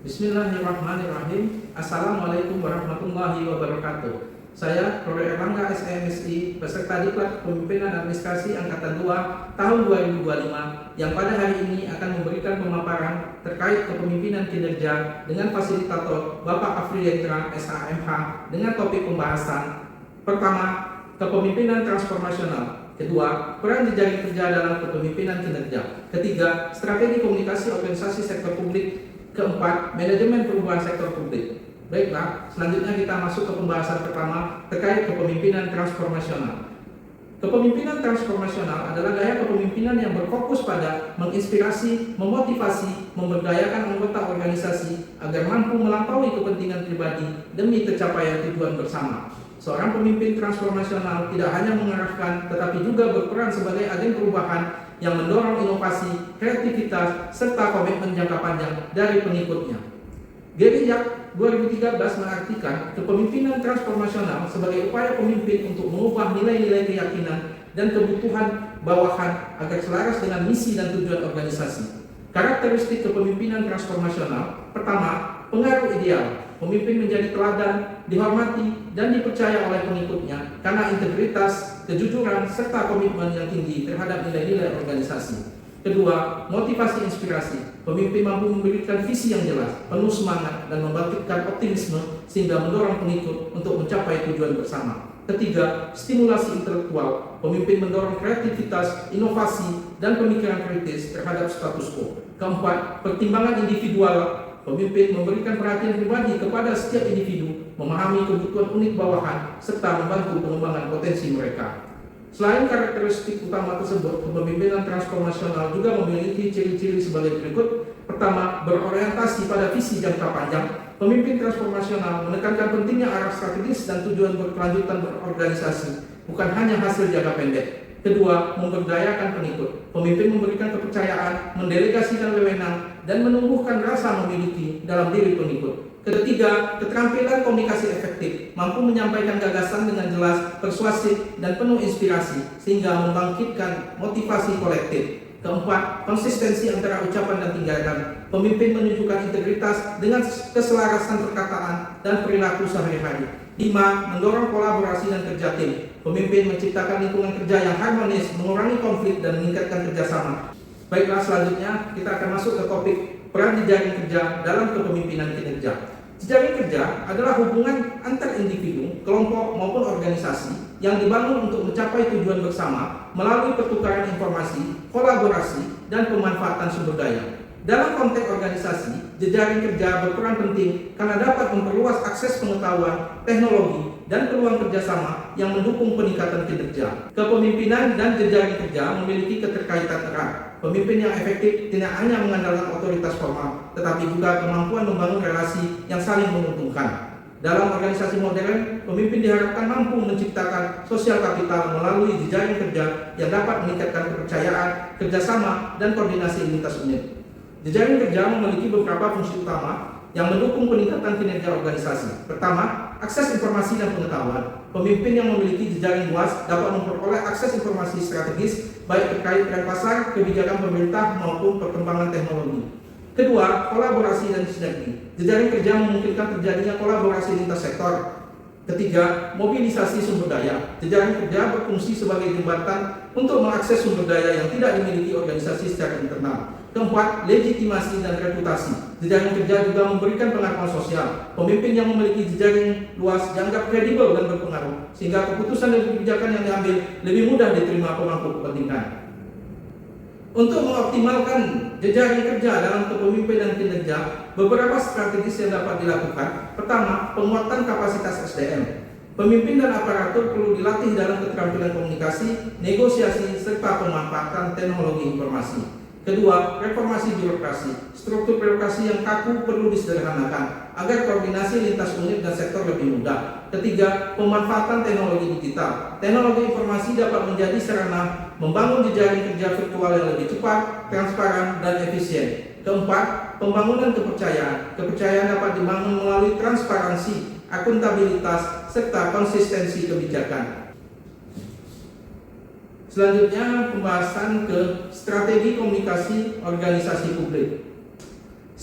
Bismillahirrahmanirrahim. Assalamualaikum warahmatullahi wabarakatuh. Saya Prof. Erlangga SMSI, peserta Diklat Kepemimpinan Administrasi Angkatan 2 tahun 2025 yang pada hari ini akan memberikan pemaparan terkait kepemimpinan kinerja dengan fasilitator Bapak Afriyendra SHMH dengan topik pembahasan pertama, kepemimpinan transformasional. Kedua, peran jejaring kerja dalam kepemimpinan kinerja. Ketiga, strategi komunikasi organisasi sektor publik. Keempat, manajemen perubahan sektor publik. Baiklah, selanjutnya kita masuk ke pembahasan pertama terkait kepemimpinan transformasional. Kepemimpinan transformasional adalah gaya kepemimpinan yang berfokus pada menginspirasi, memotivasi, memberdayakan anggota organisasi agar mampu melampaui kepentingan pribadi demi tercapaian tujuan bersama. Seorang pemimpin transformasional tidak hanya mengarahkan tetapi juga berperan sebagai agen perubahan yang mendorong inovasi, kreativitas, serta komitmen jangka panjang dari pengikutnya. Gary Yak 2013 mengartikan kepemimpinan transformasional sebagai upaya pemimpin untuk mengubah nilai-nilai keyakinan dan kebutuhan bawahan agar selaras dengan misi dan tujuan organisasi. Karakteristik kepemimpinan transformasional: pertama, pengaruh ideal. Pemimpin menjadi teladan, dihormati, dan dipercaya oleh pengikutnya karena integritas, kejujuran, serta komitmen yang tinggi terhadap nilai-nilai organisasi. Kedua, motivasi inspirasi. Pemimpin mampu memberikan visi yang jelas, penuh semangat, dan membangkitkan optimisme sehingga mendorong pengikut untuk mencapai tujuan bersama. Ketiga, stimulasi intelektual. Pemimpin mendorong kreativitas, inovasi, dan pemikiran kritis terhadap status quo. Keempat, pertimbangan individual. Pemimpin memberikan perhatian pribadi kepada setiap individu, memahami kebutuhan unik bawahan, serta membantu pengembangan potensi mereka. Selain karakteristik utama tersebut, kepemimpinan transformasional juga memiliki ciri-ciri sebagai berikut. Pertama, berorientasi pada visi jangka panjang. Pemimpin transformasional menekankan pentingnya arah strategis dan tujuan berkelanjutan berorganisasi, bukan hanya hasil jangka pendek. Kedua, memberdayakan pengikut. Pemimpin memberikan kepercayaan, mendelegasikan wewenang, dan menumbuhkan rasa memiliki dalam diri pengikut. Ketiga, keterampilan komunikasi efektif, mampu menyampaikan gagasan dengan jelas, persuasif, dan penuh inspirasi, sehingga membangkitkan motivasi kolektif. Keempat, konsistensi antara ucapan dan tindakan. Pemimpin menunjukkan integritas dengan keselarasan perkataan dan perilaku sehari-hari. 5. Mendorong kolaborasi dan kerja tim. Pemimpin menciptakan lingkungan kerja yang harmonis, mengurangi konflik, dan meningkatkan kerjasama. Baiklah, selanjutnya kita akan masuk ke topik peran jejaring kerja dalam kepemimpinan kinerja. Jejaring kerja adalah hubungan antar individu, kelompok, maupun organisasi yang dibangun untuk mencapai tujuan bersama melalui pertukaran informasi, kolaborasi, dan pemanfaatan sumber daya. Dalam konteks organisasi, jejaring kerja berperan penting karena dapat memperluas akses pengetahuan, teknologi, dan peluang kerjasama yang mendukung peningkatan kinerja. Kepemimpinan dan jejaring kerja memiliki keterkaitan erat. Pemimpin yang efektif tidak hanya mengandalkan otoritas formal, tetapi juga kemampuan membangun relasi yang saling menguntungkan. Dalam organisasi modern, pemimpin diharapkan mampu menciptakan sosial kapital melalui jejaring kerja yang dapat meningkatkan kepercayaan, kerjasama, dan koordinasi lintas unit. Jejaring kerja memiliki beberapa fungsi utama yang mendukung peningkatan kinerja organisasi. Pertama, akses informasi dan pengetahuan. Pemimpin yang memiliki jejaring luas dapat memperoleh akses informasi strategis baik terkait tren pasar, kebijakan pemerintah maupun perkembangan teknologi. Kedua, kolaborasi dan sinergi. Jejaring kerja memungkinkan terjadinya kolaborasi lintas sektor. Ketiga, mobilisasi sumber daya. Jejaring kerja berfungsi sebagai jembatan untuk mengakses sumber daya yang tidak dimiliki organisasi secara internal. Keempat, legitimasi dan reputasi. Jejaring kerja juga memberikan pengakuan sosial. Pemimpin yang memiliki jejaring luas dianggap kredibel dan berpengaruh, sehingga keputusan dan kebijakan yang diambil lebih mudah diterima pemangku kepentingan. Untuk mengoptimalkan jejaring kerja dalam kepemimpinan kinerja, beberapa strategis yang dapat dilakukan. Pertama, penguatan kapasitas SDM. Pemimpin dan aparatur perlu dilatih dalam keterampilan komunikasi, negosiasi, serta pemanfaatan teknologi informasi. Kedua, reformasi birokrasi. Struktur birokrasi yang kaku perlu disederhanakan agar koordinasi lintas unit dan sektor lebih mudah. Ketiga, pemanfaatan teknologi digital. Teknologi informasi dapat menjadi sarana membangun jejaring kerja virtual yang lebih cepat, transparan, dan efisien. Keempat, pembangunan kepercayaan. Kepercayaan dapat dibangun melalui transparansi, akuntabilitas, serta konsistensi kebijakan. Selanjutnya, pembahasan ke strategi komunikasi organisasi publik.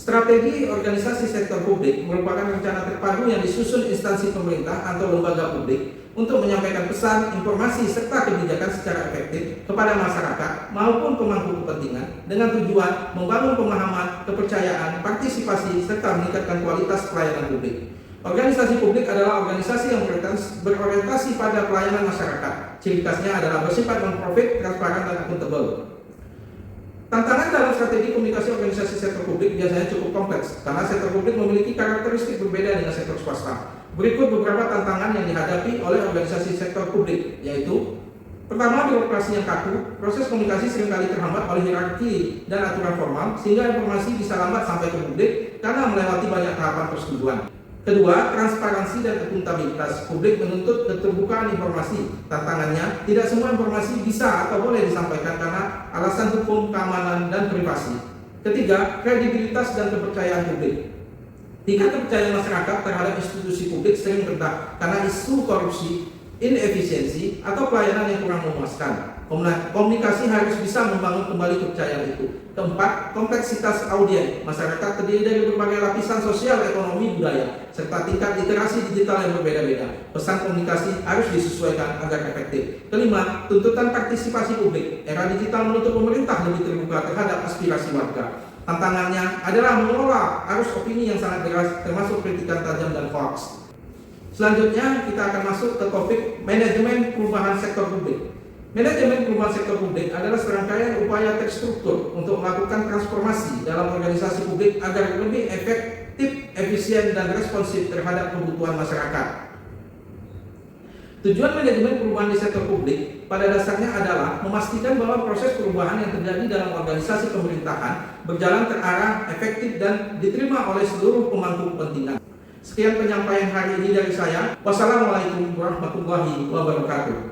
Strategi organisasi sektor publik merupakan rencana terpadu yang disusun instansi pemerintah atau lembaga publik untuk menyampaikan pesan, informasi, serta kebijakan secara efektif kepada masyarakat maupun pemangku kepentingan dengan tujuan membangun pemahaman, kepercayaan, partisipasi, serta meningkatkan kualitas pelayanan publik. Organisasi publik adalah organisasi yang berorientasi pada pelayanan masyarakat. Ciri khasnya adalah bersifat non-profit, transparan, dan akuntabel. Tantangan dalam strategi komunikasi organisasi sektor publik biasanya cukup kompleks karena sektor publik memiliki karakteristik berbeda dengan sektor swasta. Berikut beberapa tantangan yang dihadapi oleh organisasi sektor publik, yaitu: pertama, birokrasi yang kaku. Proses komunikasi seringkali terhambat oleh hierarki dan aturan formal sehingga informasi bisa lambat sampai ke publik karena melewati banyak tahapan persetujuan. Kedua, transparansi dan akuntabilitas. Publik menuntut keterbukaan informasi. Tantangannya, tidak semua informasi bisa atau boleh disampaikan karena alasan hukum, keamanan, dan privasi. Ketiga, kredibilitas dan kepercayaan publik. Tingkat kepercayaan masyarakat terhadap institusi publik sering rendah karena isu korupsi, inefisiensi, atau pelayanan yang kurang memuaskan. Komunikasi harus bisa membangun kembali kepercayaan itu. Keempat, kompleksitas audien. Masyarakat terdiri dari berbagai lapisan sosial, ekonomi, budaya, serta tingkat literasi digital yang berbeda-beda. Pesan komunikasi harus disesuaikan agar efektif. Kelima, tuntutan partisipasi publik. Era digital menuntut pemerintah lebih terbuka terhadap aspirasi warga. Tantangannya adalah mengelola arus opini yang sangat deras, termasuk kritikan tajam dan hoax. Selanjutnya, kita akan masuk ke topik manajemen perubahan sektor publik. Manajemen perubahan sektor publik adalah serangkaian upaya terstruktur untuk melakukan transformasi dalam organisasi publik agar lebih efektif, efisien, dan responsif terhadap kebutuhan masyarakat. Tujuan manajemen perubahan di sektor publik pada dasarnya adalah memastikan bahwa proses perubahan yang terjadi dalam organisasi pemerintahan berjalan terarah, efektif, dan diterima oleh seluruh pemangku kepentingan. Sekian penyampaian hari ini dari saya. Wassalamualaikum warahmatullahi wabarakatuh.